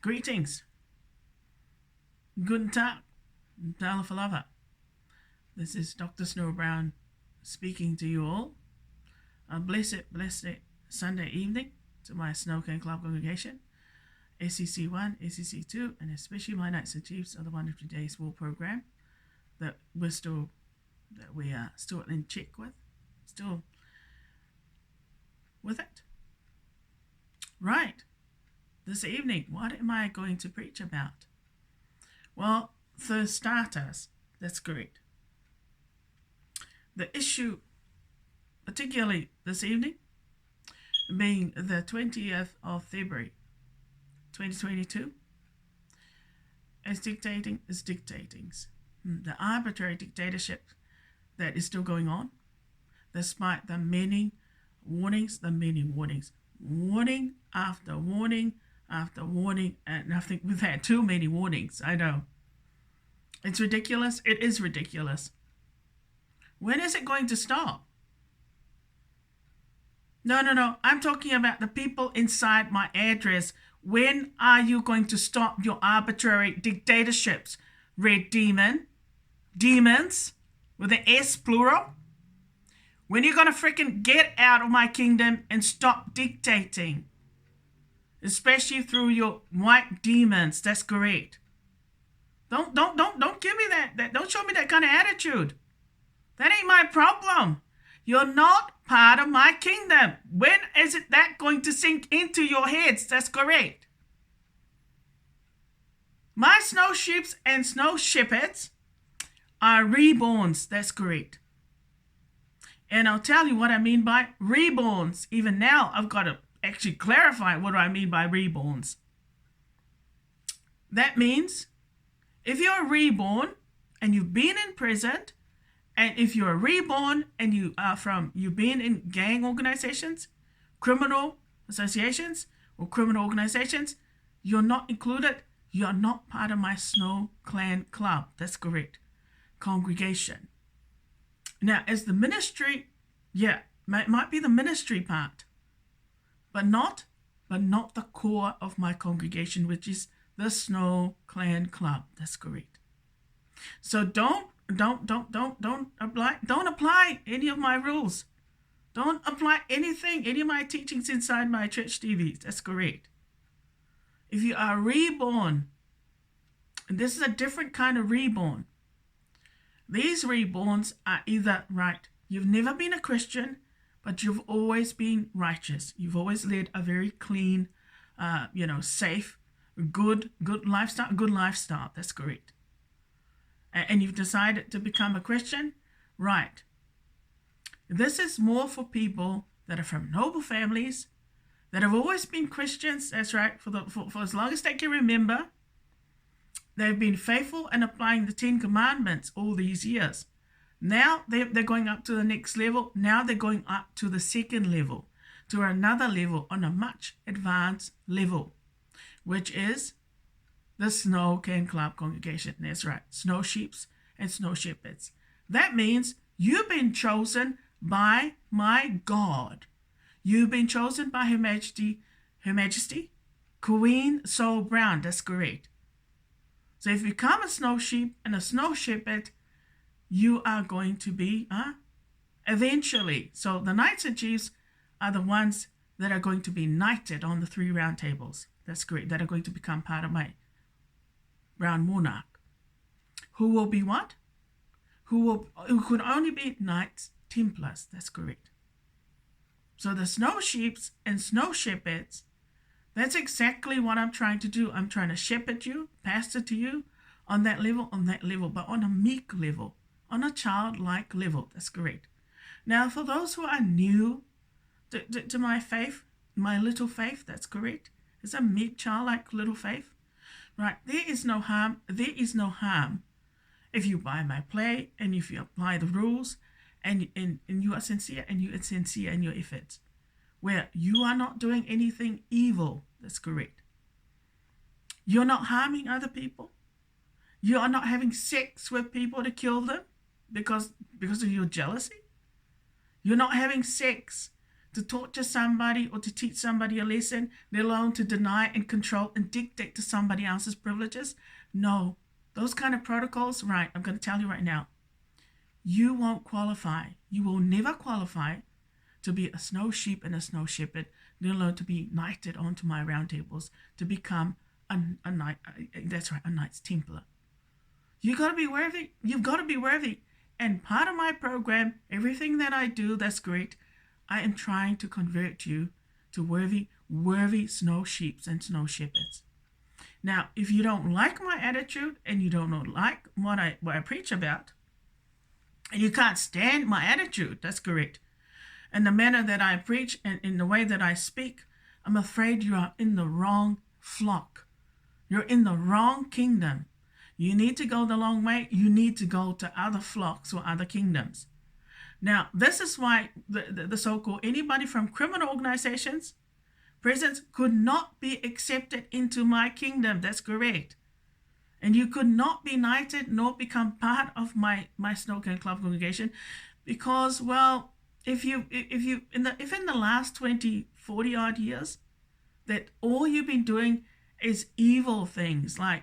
Greetings. Guten Tag. Dalafalava. This is Dr. Snow Brown speaking to you all. A blessed Sunday evening to my Snow Cane Club congregation, ACC1, ACC2, and especially my Knights and Chiefs of the 100 Days War program that we are still in check with, still with it. Right. This evening, what am I going to preach about? Well, for starters, that's correct. The issue, particularly this evening, being the 20th of February, 2022, is dictating. The arbitrary dictatorship that is still going on, despite the many warnings, warning after warning after warning, and I think we've had too many warnings. I know. It's ridiculous. It is ridiculous. When is it going to stop? No. I'm talking about the people inside my address. When are you going to stop your arbitrary dictatorships? Red demons, with an S plural. When are you going to freaking get out of my kingdom and stop dictating? Especially through your white demons. That's correct. Don't give me that. Don't show me that kind of attitude. That ain't my problem. You're not part of my kingdom. When is that going to sink into your heads? That's correct. My snow sheeps and snow shepherds are reborns. That's correct. And I'll tell you what I mean by reborns. Even now, I've got to actually clarify what I mean by reborns. That means if you're reborn and you've been in prison, and if you're reborn and you've been in gang organizations, criminal associations, or criminal organizations, you're not included. You're not part of my Snow Clan Club. That's correct. Congregation. Now, as the ministry, might be the ministry part, but not the core of my congregation, which is the Snow Clan Club. That's correct. So don't apply any of my rules. Don't apply any of my teachings inside my church TVs. That's correct. If you are reborn, and this is a different kind of reborn. These reborns are either you've never been a Christian, but you've always been righteous. You've always led a very clean, safe, good lifestyle. That's correct. And you've decided to become a Christian, right? This is more for people that are from noble families, that have always been Christians. That's right. For as long as they can remember, they've been faithful and applying the 10 Commandments all these years. Now they're going up to the next level. Now they're going up to the second level, to another level, on a much advanced level, which is the Snow Cane Club congregation. That's right. Snow sheeps and snow shepherds. That means you've been chosen by my God. You've been chosen by Her Majesty, Queen Soul Brown. That's correct. So if you become a snow sheep and a snow shepherd, you are going to be, eventually. So the Knights and Chiefs are the ones that are going to be knighted on the 3 round tables. That's great. That are going to become part of my Brown Monarch. Who will be what? Who could only be Knights Templars. That's correct. So the snow sheeps and snow shepherds, that's exactly what I'm trying to do. I'm trying to shepherd you, pastor to you on that level, but on a meek level, on a childlike level. That's correct. Now, for those who are new to my faith, my little faith, that's correct. It's a meek, childlike little faith. Right, there is no harm if you buy my play and if you apply the rules and you are sincere and you are sincere in your efforts, where you are not doing anything evil. That's correct. You're not harming other people. You are not having sex with people to kill them because of your jealousy. You're not having sex to torture somebody or to teach somebody a lesson, let alone to deny and control and dictate to somebody else's privileges. No, those kind of protocols, right, I'm going to tell you right now, you won't qualify. You will never qualify to be a snow sheep and a snow shepherd, let alone to be knighted onto my round tables, to become a knight. That's right, a Knights Templar. You got to be worthy. You've got to be worthy. And part of my program, everything that I do, that's great. I am trying to convert you to worthy snow sheep and snow shepherds. Now, if you don't like my attitude and you don't like what I preach about, and you can't stand my attitude, that's correct, and the manner that I preach and in the way that I speak, I'm afraid you are in the wrong flock. You're in the wrong kingdom. You need to go the long way. You need to go to other flocks or other kingdoms. Now, this is why the so-called anybody from criminal organizations, prisons, could not be accepted into my kingdom. That's correct. And you could not be knighted nor become part of my Snowcan Club congregation because, well, if in the last 20, 40 odd years, that all you've been doing is evil things like,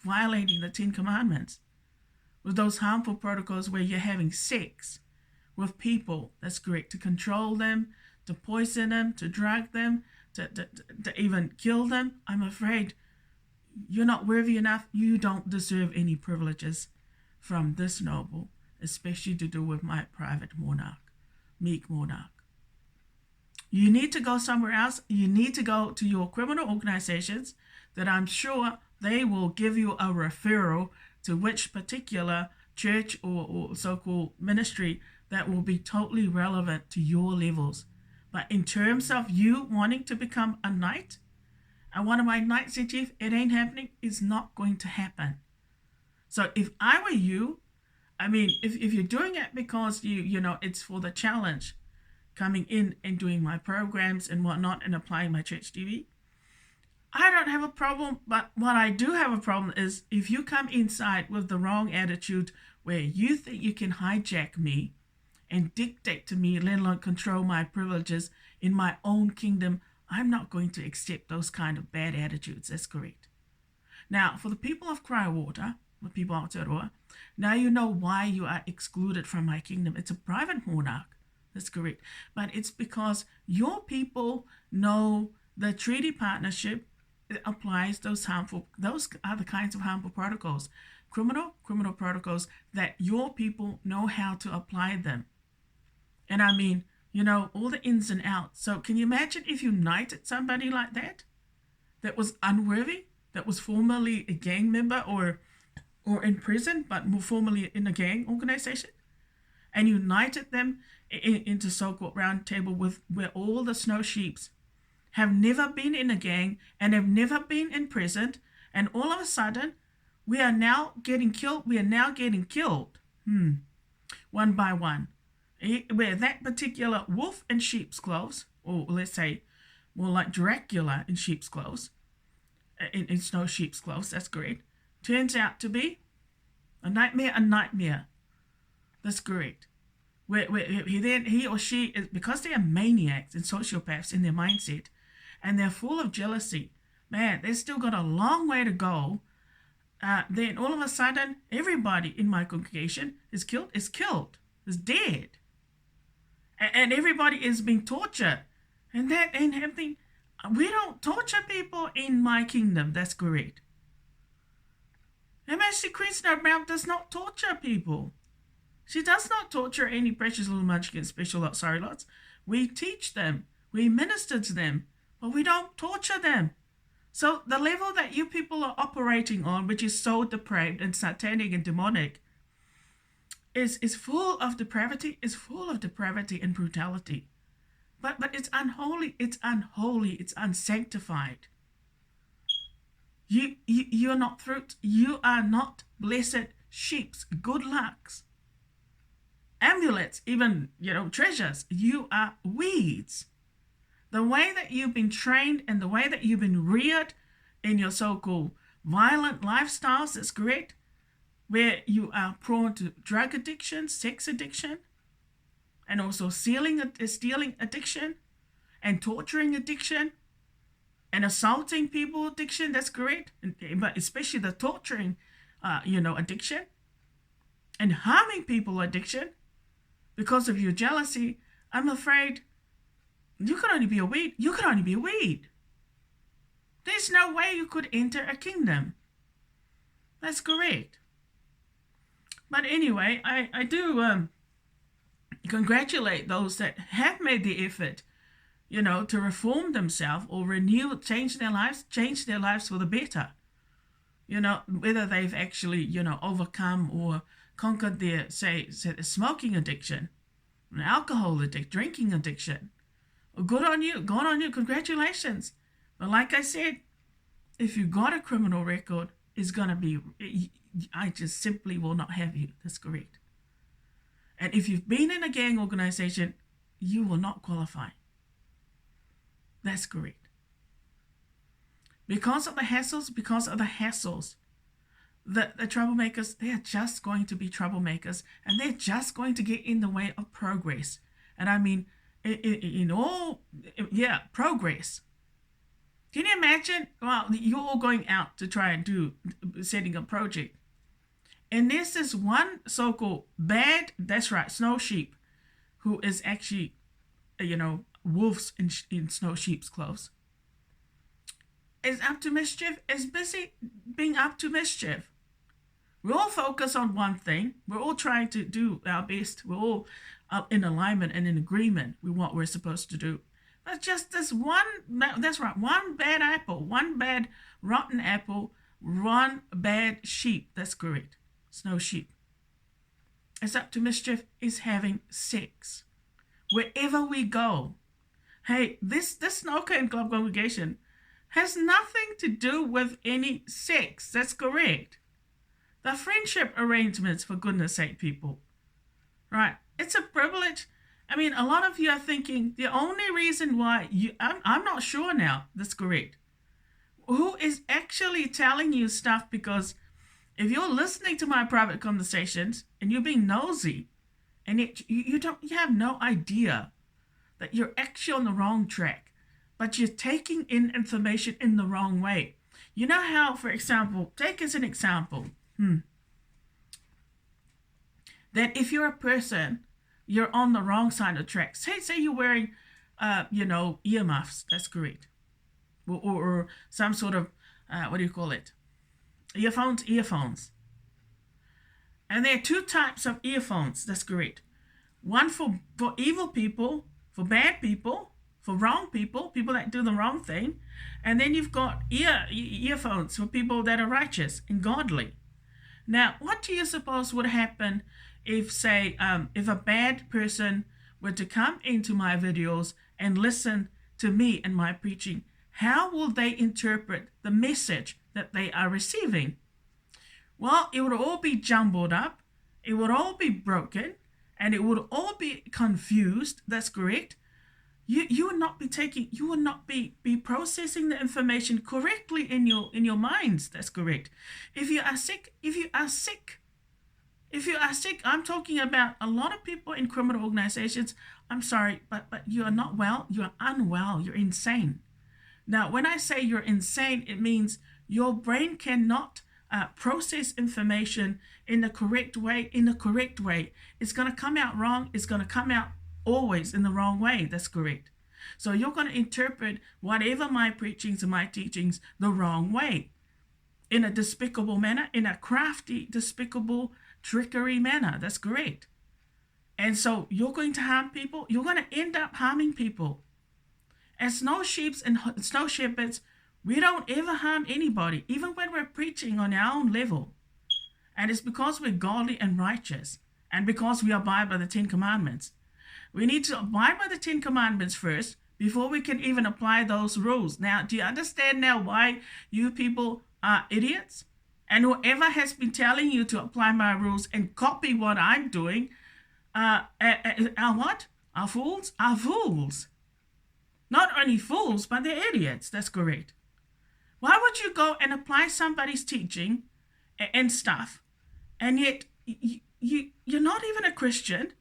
violating the 10 Commandments with those harmful protocols where you're having sex with people, that's correct, to control them, to poison them, to drug them, to even kill them. I'm afraid you're not worthy enough. You don't deserve any privileges from this noble, especially to do with my private monarch, meek monarch. You need to go somewhere else. You need to go to your criminal organizations that I'm sure they will give you a referral to which particular church or so-called ministry that will be totally relevant to your levels. But in terms of you wanting to become a knight, and one of my knights in chief, it ain't happening. It's not going to happen. So if I were you, I mean, if you're doing it because it's for the challenge, coming in and doing my programs and whatnot and applying my church TV, I don't have a problem. But what I do have a problem is if you come inside with the wrong attitude where you think you can hijack me and dictate to me, let alone control my privileges in my own kingdom, I'm not going to accept those kind of bad attitudes. That's correct. Now, for the people of Crywater, the people of Aotearoa, now you know why you are excluded from my kingdom. It's a private monarch. That's correct. But it's because your people know the treaty partnership applies those are the kinds of harmful protocols, criminal protocols that your people know how to apply them. And I mean, all the ins and outs. So can you imagine if you knighted somebody like that was unworthy, that was formerly a gang member or in prison, but more formerly in a gang organization, and you knighted them into so-called round table where all the snow sheeps have never been in a gang and have never been imprisoned, and all of a sudden we are now getting killed. One by one. Where that particular wolf in sheep's clothes, or let's say more like Dracula in sheep's clothes, in snow sheep's clothes, that's great, turns out to be a nightmare. That's great. Where he or she is, because they are maniacs and sociopaths in their mindset, and they're full of jealousy, man, they've still got a long way to go. Then all of a sudden, everybody in my congregation is dead. And everybody is being tortured. And that ain't happening. We don't torture people in my kingdom. That's correct. MSC Queen Snow Brown does not torture people. She does not torture any precious little munchkin special lot, sorry lots. We teach them. We minister to them. But we don't torture them. So the level that you people are operating on, which is so depraved and satanic and demonic, is full of depravity, and brutality. But it's unholy, it's unsanctified. You're not fruit, you are not blessed sheeps, good lucks, amulets, even treasures. You are weeds. The way that you've been trained and the way that you've been reared in your so-called violent lifestyles, that's correct, where you are prone to drug addiction, sex addiction, and also stealing addiction, and torturing addiction and assaulting people addiction, that's correct. But especially the torturing, addiction and harming people addiction because of your jealousy, I'm afraid you can only be a weed. You can only be a weed. There's no way you could enter a kingdom. That's correct. But anyway, I do congratulate those that have made the effort, to reform themselves or renew, change their lives for the better. Whether they've actually, overcome or conquered their, say the smoking addiction, an alcohol addiction, drinking addiction. Well, good on you, congratulations. But like I said, if you got a criminal record, it's going to be, I just simply will not have you. That's correct. And if you've been in a gang organization, you will not qualify. That's correct. Because of the hassles, the troublemakers, they're just going to be troublemakers, and they're just going to get in the way of progress. And I mean, progress. Can you imagine? Well, you're all going out to try and setting a project. And there's this one so-called bad, that's right, snow sheep, who is actually, wolves in snow sheep's clothes. Is up to mischief, is busy being up to mischief. We're all focused on one thing. We're all trying to do our best. We're all in alignment and in agreement with what we're supposed to do. But just this one, that's right, one bad apple, one bad rotten apple, one bad sheep, that's correct, snow sheep. It's up to mischief is having sex. Wherever we go. Hey, this Snowcone Club congregation has nothing to do with any sex, that's correct. The friendship arrangements, for goodness sake, people. Right, it's a privilege. I mean, a lot of you are thinking the only reason why I'm not sure now, that's correct. Who is actually telling you stuff? Because if you're listening to my private conversations and you're being nosy and you have no idea that you're actually on the wrong track, but you're taking in information in the wrong way. You know how, for example, take as an example, that if you're a person, you're on the wrong side of the track. Say you're wearing, earmuffs. That's correct. Or some sort of, Earphones. And there are two types of earphones. That's correct. One for evil people, for bad people, for wrong people that do the wrong thing. And then you've got earphones for people that are righteous and godly. Now, what do you suppose would happen if, say, if a bad person were to come into my videos and listen to me and my preaching? How will they interpret the message that they are receiving? Well, it would all be jumbled up. It would all be broken. And it would all be confused. That's correct. You would not be processing the information correctly in your minds. That's correct. If you are sick, I'm talking about a lot of people in criminal organizations. I'm sorry, but you are not well. You are unwell. You're insane. Now, when I say you're insane, it means your brain cannot process information in the correct way. It's going to come out wrong. It's going to come out always in the wrong way. That's correct. So you're going to interpret whatever my preachings and my teachings the wrong way, in a despicable manner, in a crafty, despicable, trickery manner. That's correct. And so you're going to harm people. You're going to end up harming people. As snow sheeps and snow shepherds, we don't ever harm anybody, even when we're preaching on our own level. And it's because we're godly and righteous, and because we abide by the 10 Commandments. We need to abide by the 10 Commandments first before we can even apply those rules. Now, do you understand now why you people are idiots? And whoever has been telling you to apply my rules and copy what I'm doing are what? Are fools? Are fools. Not only fools, but they're idiots. That's correct. Why would you go and apply somebody's teaching and stuff, and yet you're not even a Christian?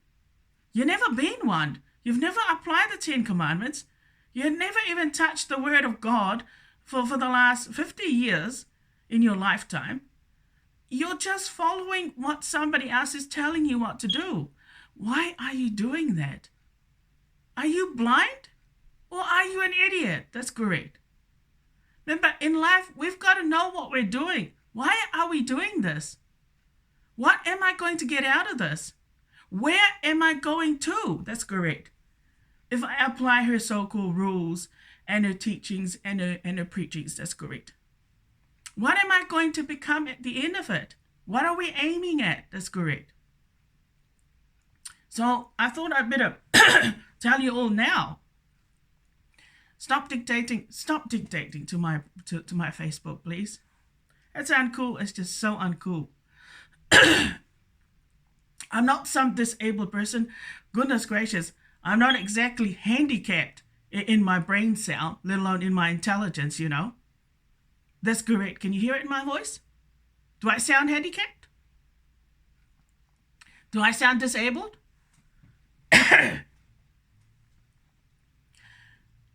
You've never been one. You've never applied the 10 Commandments. You had never even touched the word of God for the last 50 years in your lifetime. You're just following what somebody else is telling you what to do. Why are you doing that? Are you blind? Or are you an idiot? That's great. Remember, in life, we've got to know what we're doing. Why are we doing this? What am I going to get out of this? Where am I going to? That's great. If I apply her so-called rules and her teachings and her preachings, that's great. What am I going to become at the end of it? What are we aiming at? That's great. So I thought I'd better tell you all now. Stop dictating to my Facebook, please. That's uncool. It's just so uncool. I'm not some disabled person. Goodness gracious. I'm not exactly handicapped in my brain cell, let alone in my intelligence, you know. That's great. Can you hear it in my voice? Do I sound handicapped? Do I sound disabled?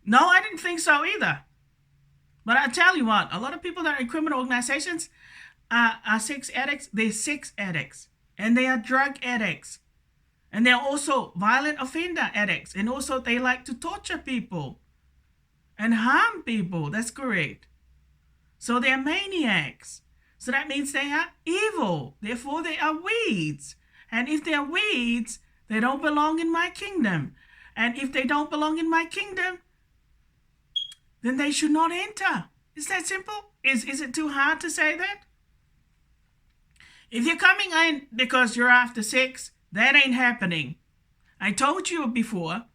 No, I didn't think so either. But I tell you what, a lot of people that are in criminal organizations are sex addicts. They're sex addicts. And they are drug addicts. And they're also violent offender addicts. And also they like to torture people and harm people. That's correct. So they're maniacs. So that means they are evil. Therefore, they are weeds. And if they're weeds, they don't belong in my kingdom. And if they don't belong in my kingdom, then they should not enter. Is that simple? Is it too hard to say that? If you're coming in because you're after sex, that ain't happening. I told you before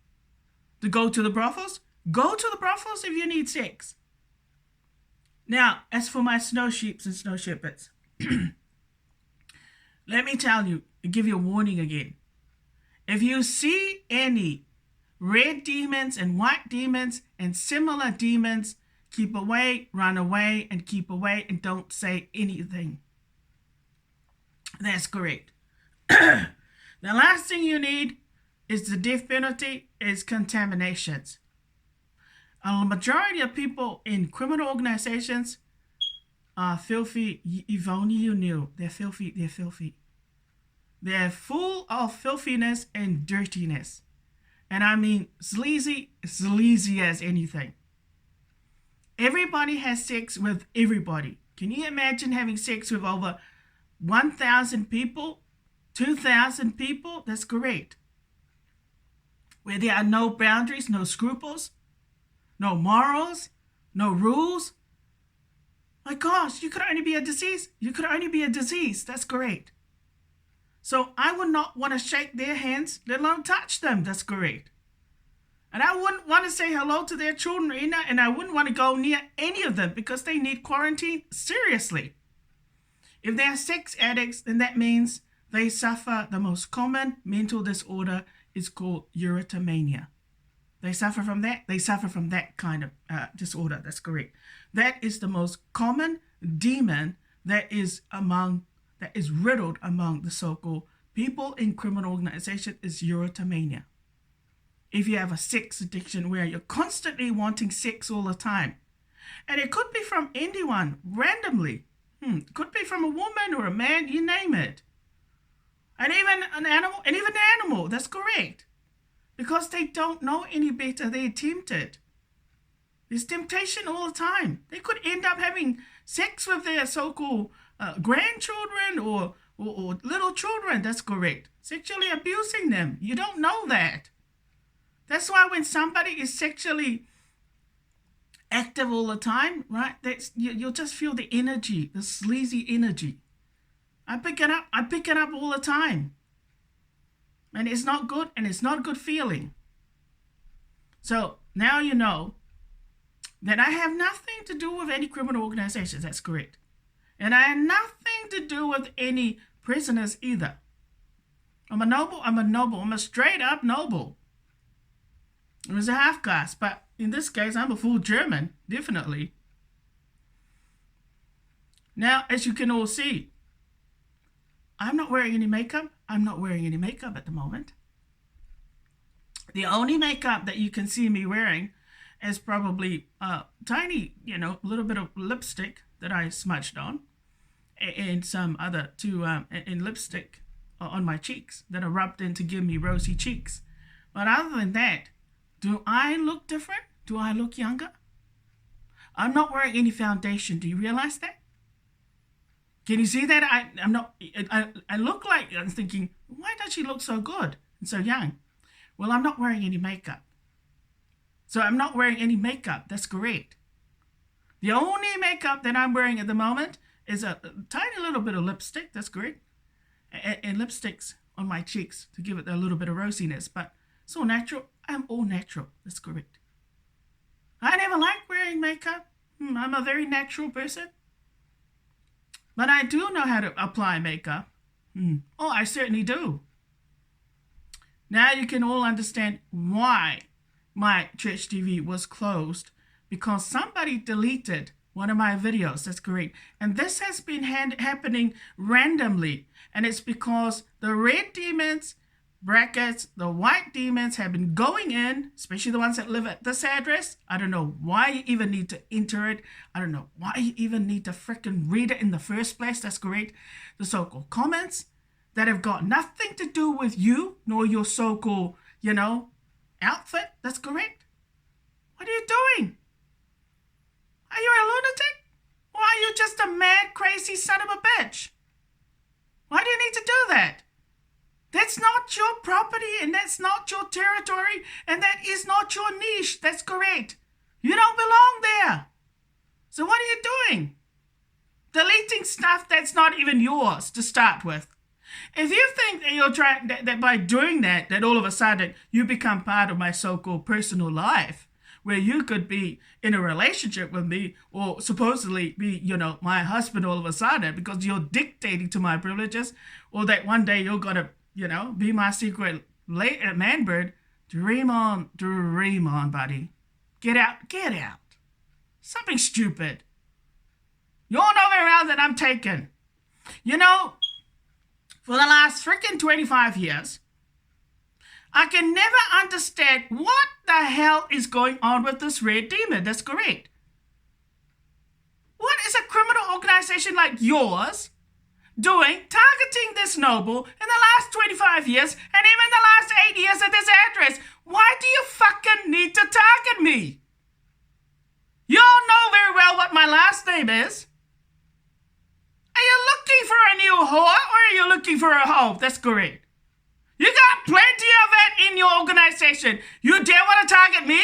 to go to the brothels. Go to the brothels if you need sex. Now, as for my snow sheeps and snow shepherds, let me tell you, give you a warning again. If you see any red demons and white demons and similar demons, keep away, run away, and keep away, and don't say anything. That's correct. The last thing you need is the death penalty, is contaminations. A majority of people in criminal organizations are filthy. If only you knew. They're filthy. They're filthy. They're full of filthiness and dirtiness. And I mean sleazy as anything. Everybody has sex with everybody. Can you imagine having sex with over 1,000 people? 2,000 people? That's great. Where there are no boundaries, no scruples, no morals, no rules. My gosh, you could only be a disease. You could only be a disease. That's great. So I would not want to shake their hands, let alone touch them. That's great. And I wouldn't want to say hello to their children either, and I wouldn't want to go near any of them because they need quarantine seriously. If they are sex addicts, then that means they suffer the most common mental disorder. Is called erotomania. They suffer from that. They suffer from that kind of disorder. That's correct. That is the most common demon that is riddled among the so-called people in criminal organization is erotomania. If you have a sex addiction where you're constantly wanting sex all the time, and it could be from anyone randomly. It could be from a woman or a man, you name it. And even an animal, that's correct. Because they don't know any better, they're tempted. There's temptation all the time. They could end up having sex with their so-called grandchildren or little children, that's correct. Sexually abusing them. You don't know that. That's why when somebody is sexually active all the time, right, you'll just feel the energy, the sleazy energy. I pick it up all the time. And it's not good, and it's not a good feeling. So now you know that I have nothing to do with any criminal organizations. That's correct. And I have nothing to do with any prisoners either. I'm a noble. I'm a straight up noble. I was a half caste, but in this case, I'm a full German, definitely. Now, as you can all see, I'm not wearing any makeup. I'm not wearing any makeup at the moment. The only makeup that you can see me wearing as probably a tiny, little bit of lipstick that I smudged on, and some other in lipstick on my cheeks that are rubbed in to give me rosy cheeks. But other than that, do I look different? Do I look younger? I'm not wearing any foundation. Do you realize that? Can you see that? I'm not. I look like, I'm thinking, why does she look so good and so young? Well, I'm not wearing any makeup. So I'm not wearing any makeup. That's correct. The only makeup that I'm wearing at the moment is a tiny little bit of lipstick. That's correct. And lipsticks on my cheeks to give it a little bit of rosiness. But it's all natural. I'm all natural. That's correct. I never liked wearing makeup. I'm a very natural person. But I do know how to apply makeup. Oh, I certainly do. Now you can all understand why my church TV was closed, because somebody deleted one of my videos. That's correct. And this has been happening randomly. And it's because the red demons, brackets, the white demons have been going in, especially the ones that live at this address. I don't know why you even need to enter it. I don't know why you even need to freaking read it in the first place. That's correct. The so-called comments that have got nothing to do with you, nor your so-called, outfit. That's correct. What are you doing? Are you a lunatic? Or are you just a mad, crazy son of a bitch? Why do you need to do that? That's not your property, and that's not your territory, and that is not your niche. That's correct. You don't belong there. So what are you doing? Deleting stuff that's not even yours to start with. If you think that you're trying that by doing that all of a sudden you become part of my so-called personal life, where you could be in a relationship with me or supposedly be, my husband all of a sudden because you're dictating to my privileges, or that one day you're going to, be my secret man bird, dream on, buddy. Get out. Something stupid. You all know very well that I'm taken. For the last freaking 25 years, I can never understand what the hell is going on with this red demon. That's correct. What is a criminal organization like yours doing, targeting this noble in the last 25 years and even the last 8 years at this address? Why do you fucking need to target me? You all know very well what my last name is. Are you looking for a new whore, or are you looking for a hoe? That's correct. You got plenty of it in your organization. You dare want to target me?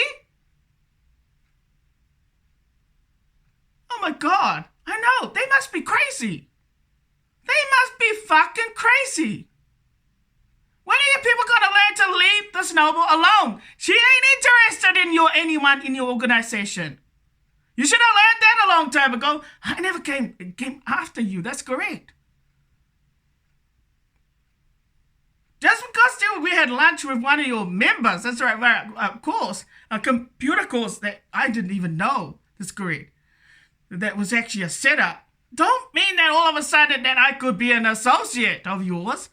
Oh my God. I know. They must be crazy. They must be fucking crazy. When are you people going to learn to leave this noble alone? She ain't interested in anyone in your organization. You should have learned that a long time ago. I never came after you. That's correct. Just because we had lunch with one of your members, that's right, of course, a computer course that I didn't even know. That's correct. That was actually a setup. Don't mean that all of a sudden that I could be an associate of yours.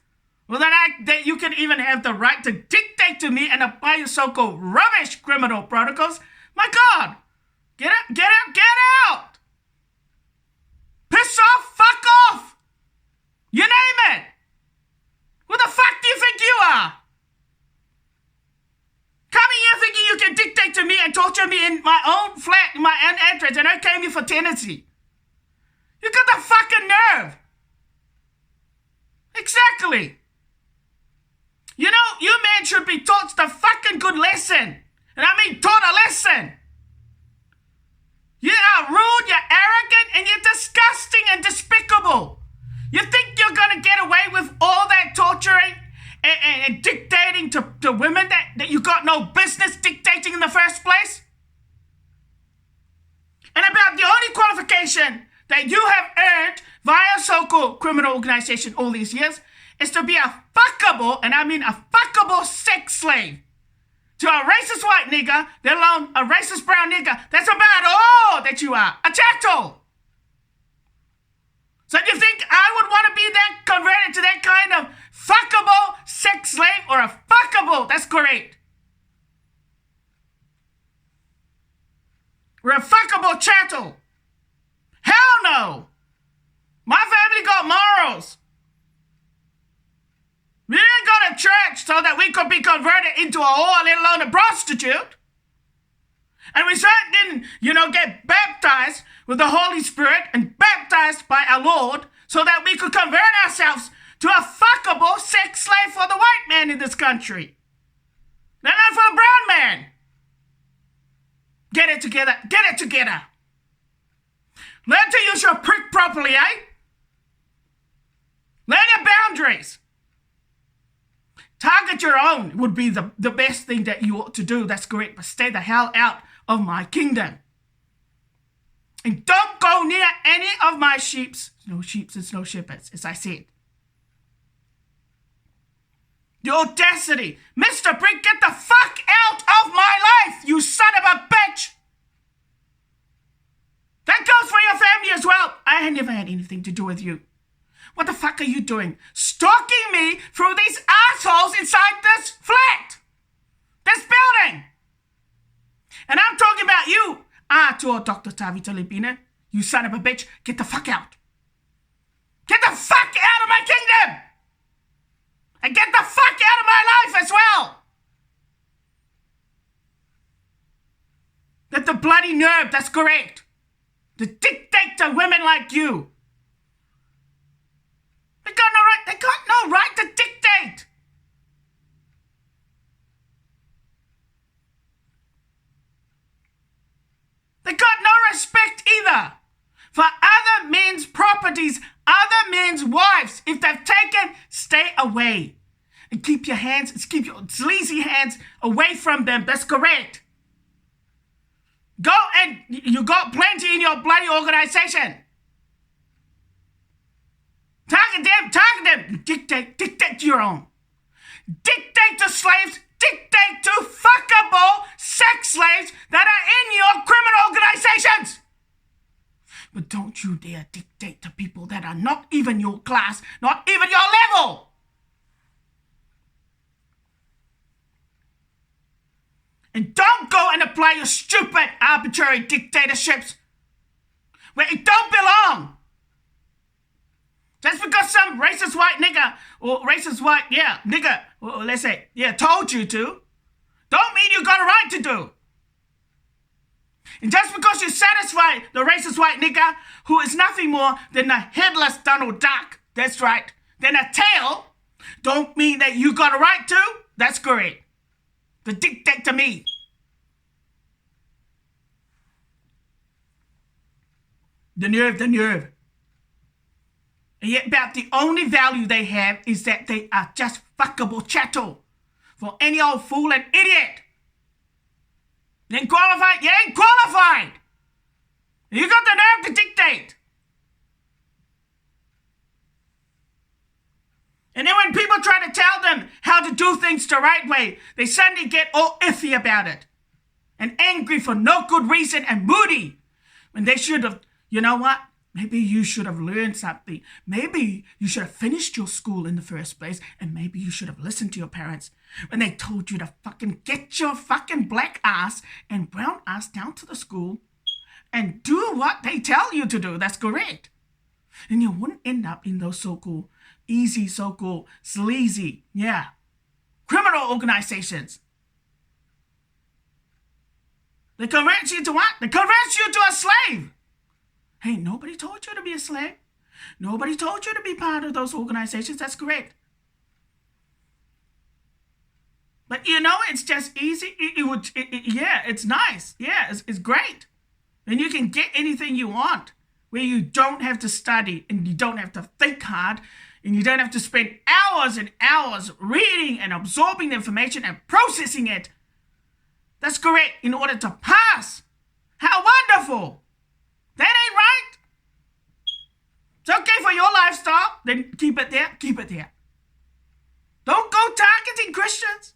Well, that you can even have the right to dictate to me and apply your so-called rubbish criminal protocols. My God. Get out! Piss off, fuck off! You name it! Who the fuck do you think you are? Coming here thinking you can dictate to me and torture me in my own flat, in my own address, and I came here for tenancy. You got the fucking nerve! Exactly! You men should be taught the fucking good lesson. And I mean taught a lesson. You are rude, you're arrogant, and you're disgusting and despicable. You think you're going to get away with all that torturing and dictating to women that you got no business dictating in the first place? And about the only qualification that you have earned via so-called criminal organization all these years is to be a fuckable, and I mean a fuckable sex slave. To a racist white nigger, let alone a racist brown nigger. That's about all that you are. A chattel. So you think I would want to be that converted to that kind of fuckable sex slave or a fuckable? That's correct. We're a fuckable chattel. Hell no. My family got morals. We didn't go to church so that we could be converted into a whore, let alone a prostitute. And we certainly didn't, get baptized with the Holy Spirit and baptized by our Lord so that we could convert ourselves to a fuckable sex slave for the white man in this country. They're not for the brown man. Get it together. Get it together. Learn to use your prick properly, eh? Learn your boundaries. Target your own would be the best thing that you ought to do. That's correct. But stay the hell out of my kingdom. And don't go near any of my sheeps. No sheeps, it's no shepherds, as I said. The audacity. Mr. Brick, get the fuck out of my life, you son of a bitch. That goes for your family as well. I never had anything to do with you. What the fuck are you doing? Stalking me through these assholes inside this flat. This building. And I'm talking about you. To Dr. Tavi Talibina. You son of a bitch. Get the fuck out. Get the fuck out of my kingdom. And get the fuck out of my life as well. That the bloody nerve, that's correct. To dictate to women like you. They got no right to dictate. They got no respect either for other men's properties, other men's wives. If they've taken, stay away. And keep your sleazy hands away from them. That's correct. Go and you got plenty in your bloody organization. Target them. Dictate your own. Dictate to slaves, dictate to fuckable sex slaves that are in your criminal organizations. But don't you dare dictate to people that are not even your class, not even your level. And don't go and apply your stupid arbitrary dictatorships where it don't belong. Just because some racist white nigger, or racist white, nigger, or let's say, told you to, don't mean you got a right to do. And just because you satisfy the racist white nigger, who is nothing more than a headless Donald Duck, that's right, than a tail, don't mean that you got a right to. That's correct. To dictate to me. The nerve. And yet about the only value they have is that they are just fuckable chattel for any old fool and idiot. You ain't qualified? You ain't qualified. You got the nerve to dictate. And then when people try to tell them how to do things the right way, they suddenly get all iffy about it. And angry for no good reason and moody. When they should have, you know what? Maybe you should have learned something. Maybe you should have finished your school in the first place. And maybe you should have listened to your parents when they told you to fucking get your fucking black ass and brown ass down to the school and do what they tell you to do. That's correct. And you wouldn't end up in those so-called easy, so-called sleazy, criminal organizations. They convert you to what? They convert you to a slave. Hey, nobody told you to be a slave. Nobody told you to be part of those organizations. That's correct. But it's just easy. It's nice. Yeah, it's great. And you can get anything you want where you don't have to study and you don't have to think hard and you don't have to spend hours and hours reading and absorbing the information and processing it. That's correct. In order to pass. How wonderful. That ain't right. It's okay for your lifestyle. Then keep it there. Keep it there. Don't go targeting Christians.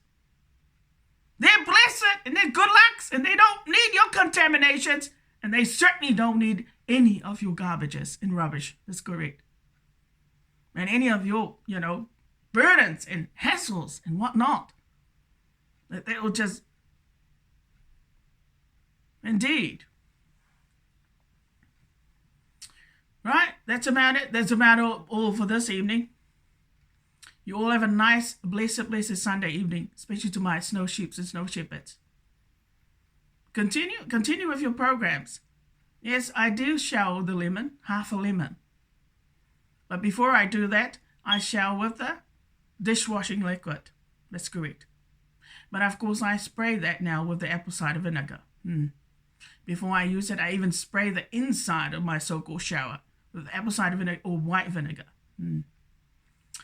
They're blessed and they're good lucks and they don't need your contaminations and they certainly don't need any of your garbages and rubbish. That's correct. And any of your, burdens and hassles and whatnot. That they will just, indeed, That's about it. That's about all for this evening. You all have a nice, blessed Sunday evening, especially to my snow sheeps and snow shepherds. Continue with your programs. Yes, I do shower the lemon, half a lemon. But before I do that, I shower with the dishwashing liquid. That's correct. But of course, I spray that now with the apple cider vinegar. Before I use it, I even spray the inside of my so-called shower with apple cider vinegar or white vinegar.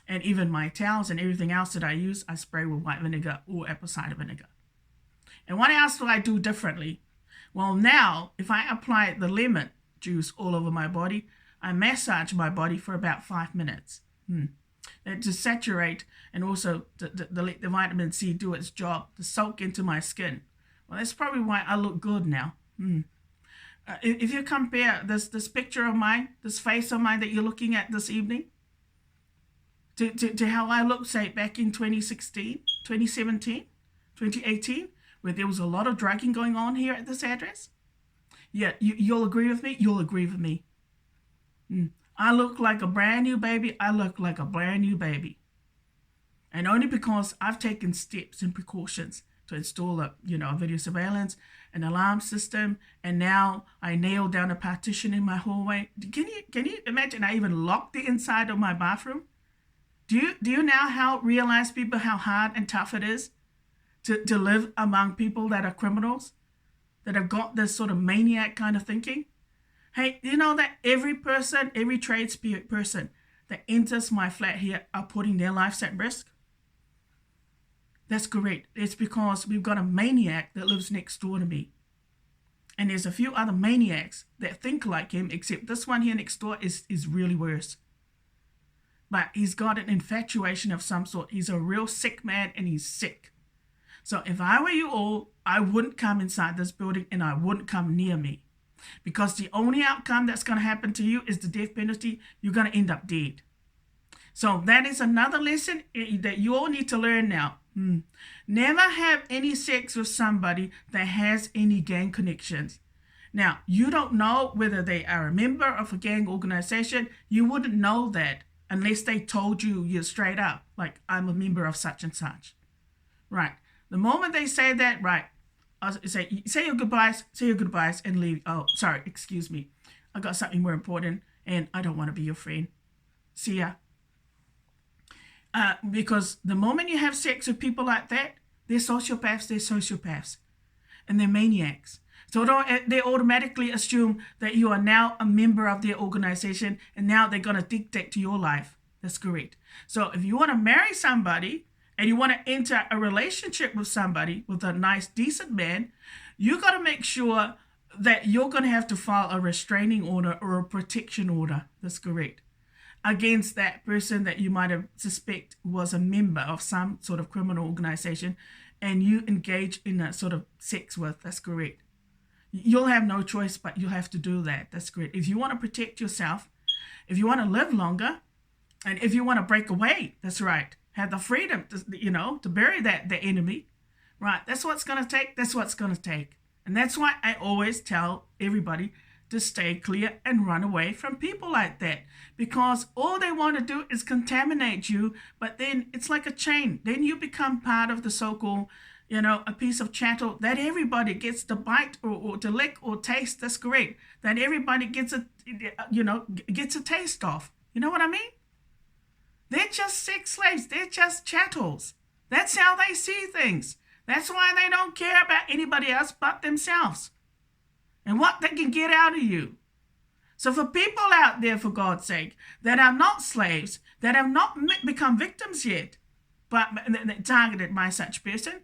And even my towels and everything else that I use, I spray with white vinegar or apple cider vinegar. And what else do I do differently? Well, now, if I apply the lemon juice all over my body, I massage my body for about 5 minutes. To saturate and also to let the vitamin C do its job, to soak into my skin. Well, that's probably why I look good now. If you compare this picture of mine, this face of mine that you're looking at this evening, to how I looked, say, back in 2016, 2017, 2018, where there was a lot of drugging going on here at this address. Yeah, you'll agree with me? You'll agree with me. I look like a brand new baby. I look like a brand new baby. And only because I've taken steps and precautions to install a video surveillance, an alarm system, and now I nailed down a partition in my hallway. Can you imagine? I even locked the inside of my bathroom. Do you now realize, people, how hard and tough it is to live among people that are criminals, that have got this sort of maniac kind of thinking? Hey, you know that every person, every trade spirit person that enters my flat here are putting their lives at risk? That's correct. It's because we've got a maniac that lives next door to me. And there's a few other maniacs that think like him, except this one here next door is really worse. But he's got an infatuation of some sort. He's a real sick man, and he's sick. So if I were you all, I wouldn't come inside this building, and I wouldn't come near me. Because the only outcome that's going to happen to you is the death penalty. You're going to end up dead. So that is another lesson that you all need to learn now. Never have any sex with somebody that has any gang connections. Now, you don't know whether they are a member of a gang organization. You wouldn't know that unless they told you straight up, like, I'm a member of such and such. Right. The moment they say that, right, say your goodbyes, and leave. Oh, sorry, excuse me. I got something more important, and I don't want to be your friend. See ya. Because the moment you have sex with people like that, they're sociopaths, and they're maniacs. So they automatically assume that you are now a member of their organization, and now they're going to dictate to your life. That's correct. So if you want to marry somebody, and you want to enter a relationship with somebody, with a nice, decent man, you got to make sure that you're going to have to file a restraining order or a protection order. That's correct. Against that person that you might have suspect was a member of some sort of criminal organization, and you engage in a sort of sex with. That's correct. You'll have no choice, but you'll have to do that. That's correct. If you want to protect yourself, if you want to live longer, and if you want to break away, that's right. Have the freedom to bury the enemy, right? That's what's going to take. That's what's going to take. And that's why I always tell everybody to stay clear and run away from people like that, because all they want to do is contaminate you. But then it's like a chain. Then you become part of the so-called, a piece of chattel that everybody gets to bite or to lick or taste. That's correct. That everybody gets a taste of. You know what I mean? They're just sex slaves. They're just chattels. That's how they see things. That's why they don't care about anybody else but themselves and what they can get out of you. So for people out there, for God's sake, that are not slaves, that have not become victims yet, but targeted by such person,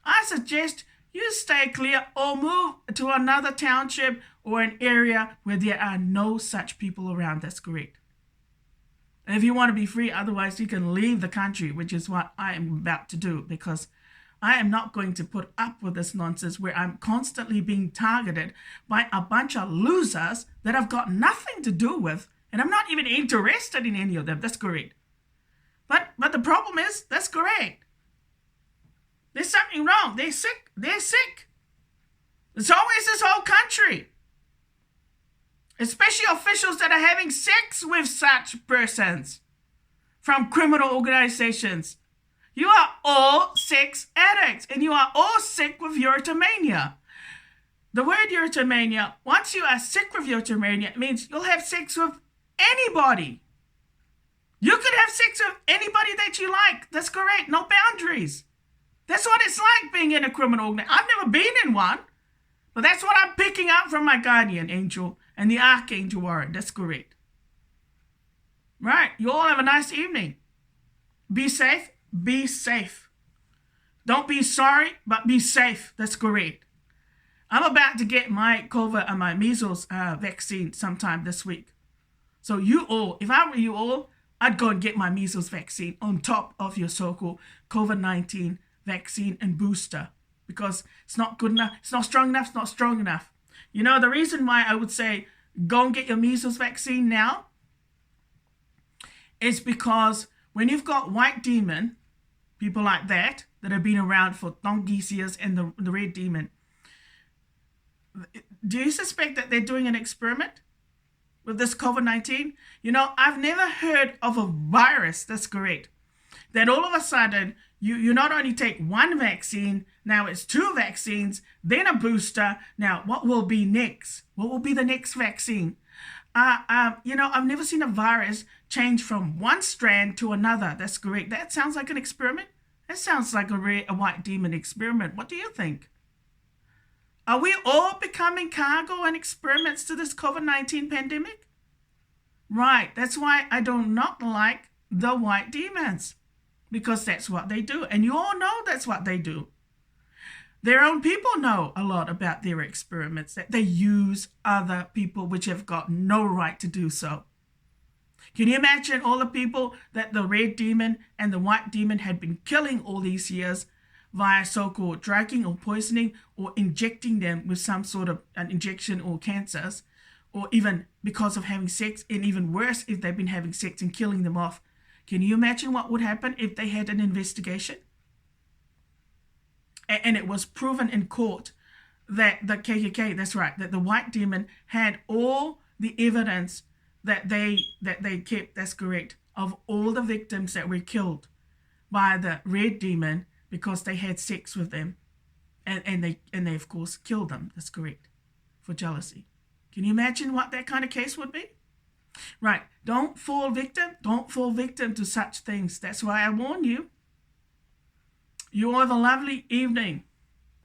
I suggest you stay clear or move to another township or an area where there are no such people around. That's correct. And if you want to be free, otherwise you can leave the country, which is what I am about to do, because I am not going to put up with this nonsense where I'm constantly being targeted by a bunch of losers that I've got nothing to do with, and I'm not even interested in any of them. That's correct. But the problem is, that's correct. There's something wrong. They're sick. It's always this whole country. especially officials that are having sex with such persons from criminal organizations. You are all sex addicts, and you are all sick with urotomania. The word urotomania, once you are sick with urotomania, it means you'll have sex with anybody. You could have sex with anybody that you like. That's correct. No boundaries. That's what it's like being in a criminal organization. I've never been in one, but that's what I'm picking up from my guardian angel and the archangel warrior. That's correct. Right. You all have a nice evening. Be safe. Be safe. Don't be sorry, but be safe. That's correct. I'm about to get my COVID and my measles vaccine sometime this week. So you all, if I were you all, I'd go and get my measles vaccine on top of your so-called COVID-19 vaccine and booster, because it's not good enough. It's not strong enough. It's not strong enough. You know, the reason why I would say go and get your measles vaccine now is because when you've got white demon, people like that have been around for donkeys years, and the red demon, do you suspect that they're doing an experiment with this COVID-19? You know, I've never heard of a virus, that's correct, that all of a sudden you not only take one vaccine, now it's two vaccines, then a booster. Now, what will be next? What will be the next vaccine? You know, I've never seen a virus change from one strand to another. That's correct. That sounds like an experiment. That sounds like a white demon experiment. What do you think? Are we all becoming cargo and experiments to this COVID-19 pandemic? Right. That's why I do not like the white demons, because that's what they do. And you all know that's what they do. Their own people know a lot about their experiments, that they use other people which have got no right to do so. Can you imagine all the people that the red demon and the white demon had been killing all these years via so-called drugging or poisoning, or injecting them with some sort of an injection or cancers, or even because of having sex, and even worse if they've been having sex and killing them off? Can you imagine what would happen if they had an investigation? And it was proven in court that the KKK, that's right, that the white demon had all the evidence that they kept, that's correct, of all the victims that were killed by the red demon because they had sex with them, and they of course killed them, that's correct, for jealousy. Can you imagine what that kind of case would be? Right, don't fall victim to such things. That's why I warn you. You all have a lovely evening,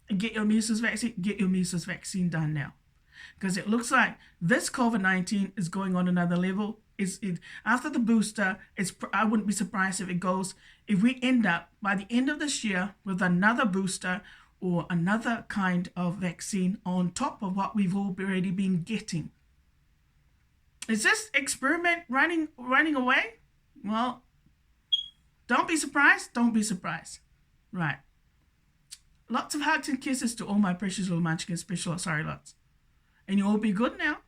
and get your measles vaccine done now, because it looks like this COVID-19 is going on another level. After the booster, I wouldn't be surprised if we end up by the end of this year with another booster or another kind of vaccine on top of what we've already been getting. Is this experiment running away? Well, don't be surprised. Don't be surprised. Right. Lots of hugs and kisses to all my precious little munchkins. Sorry, lots. And you all be good now.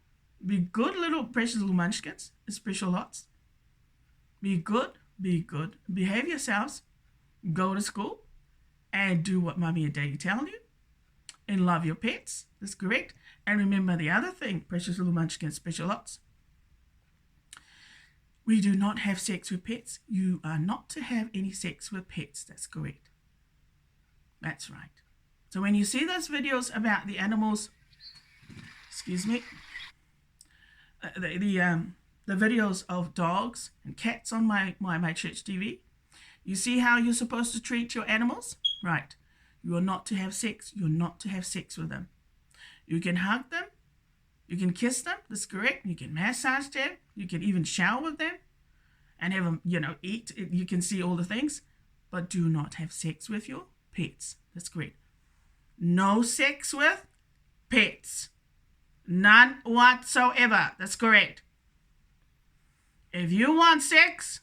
Be good little precious little munchkins. Special lots. Be good. Be good. Behave yourselves. Go to school. And do what mommy and daddy tell you. And love your pets. That's correct. And remember the other thing, precious little munchkins, special lots. We do not have sex with pets. You are not to have any sex with pets. That's correct. That's right. So when you see those videos about the animals, excuse me, the videos of dogs and cats on my church TV, you see how you're supposed to treat your animals? Right. You are not to have sex. You're not to have sex with them. You can hug them. You can kiss them. That's correct. You can massage them. You can even shower with them and have them, eat. You can see all the things. But do not have sex with your pets. That's correct. No sex with pets. None whatsoever. That's correct. If you want sex,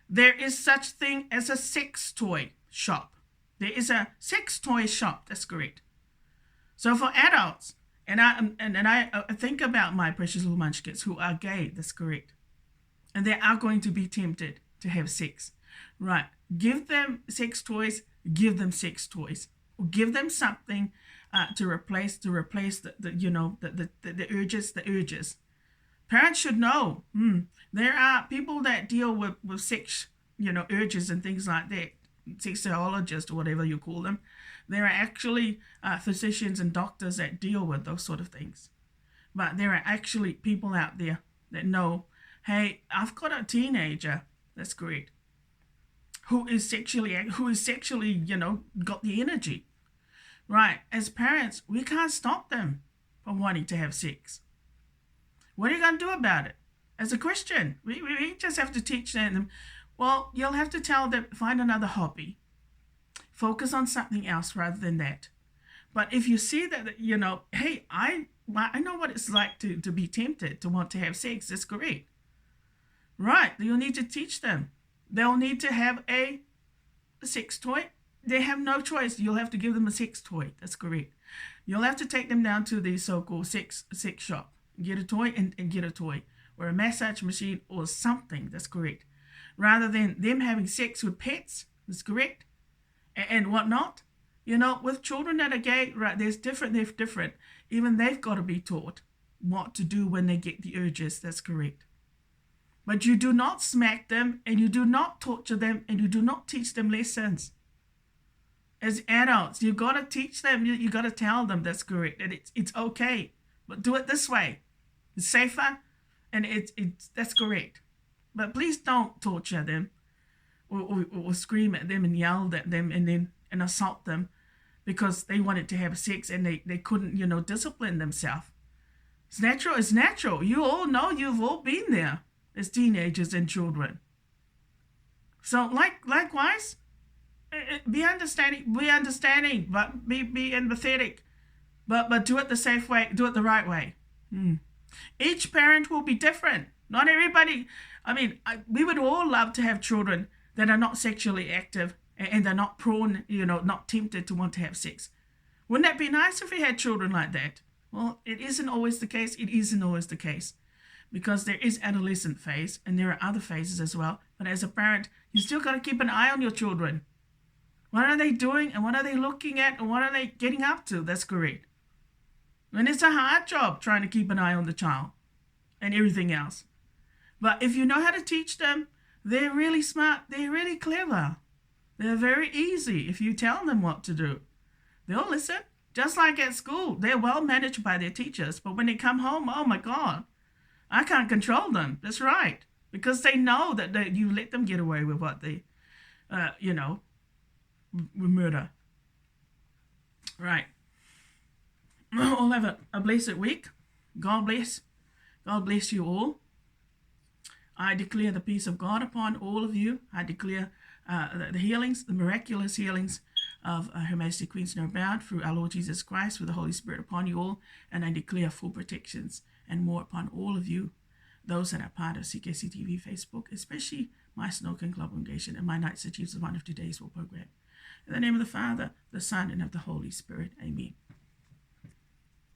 there is such thing as a sex toy shop. There is a sex toy shop. That's correct. So for adults, and I think about my precious little munchkins who are gay. That's correct. And they are going to be tempted to have sex. Right. Give them sex toys. Give them sex toys. Or give them something to replace the urges. Parents should know. There are people that deal with sex, urges and things like that, sexologists or whatever you call them. There are actually physicians and doctors that deal with those sort of things. But there are actually people out there that know, hey, I've got a teenager, that's great, who is sexually, got the energy. Right, as parents, we can't stop them from wanting to have sex. What are you going to do about it? As a Christian, we just have to teach them, well, you'll have to tell them, find another hobby. Focus on something else rather than that. But if you see that, hey, I know what it's like to be tempted, to want to have sex, that's great. Right, you'll need to teach them. They'll need to have a sex toy. They have no choice. You'll have to give them a sex toy. That's correct. You'll have to take them down to the so-called sex shop. Get a toy and get a toy. Or a massage machine or something. That's correct. Rather than them having sex with pets. That's correct. And whatnot. With children that are gay, right, they're different. Even they've got to be taught what to do when they get the urges. That's correct. But you do not smack them, and you do not torture them, and you do not teach them lessons. As adults, you got to teach them, you got to tell them that's correct, and it's okay. But do it this way. It's safer, and that's correct. But please don't torture them or scream at them and yell at them and assault them because they wanted to have sex and they couldn't, discipline themselves. It's natural. You all know, you've all been there as teenagers and children. So likewise, be understanding, but be empathetic, but do it the safe way, do it the right way. Each parent will be different. Not everybody. We would all love to have children that are not sexually active and they're not prone, not tempted to want to have sex. Wouldn't that be nice if we had children like that? Well, it isn't always the case. It isn't always the case. Because there is adolescent phase and there are other phases as well. But as a parent, you still got to keep an eye on your children. What are they doing and what are they looking at and what are they getting up to? That's correct. And it's a hard job trying to keep an eye on the child and everything else. But if you know how to teach them, they're really smart. They're really clever. They're very easy if you tell them what to do. They'll listen. Just like at school, they're well managed by their teachers. But when they come home, oh my God, I can't control them. That's right. Because they know that you let them get away with what they, murder. Right. All have a blessed week. God bless. God bless you all. I declare the peace of God upon all of you. I declare the healings, the miraculous healings of Her Majesty Queen Snowbound through our Lord Jesus Christ with the Holy Spirit upon you all. And I declare full protections and more upon all of you, those that are part of CKC TV Facebook, especially my Snowken Club congregation and my Nights Achieves the One of Today's War program. In the name of the Father, the Son, and of the Holy Spirit. Amen.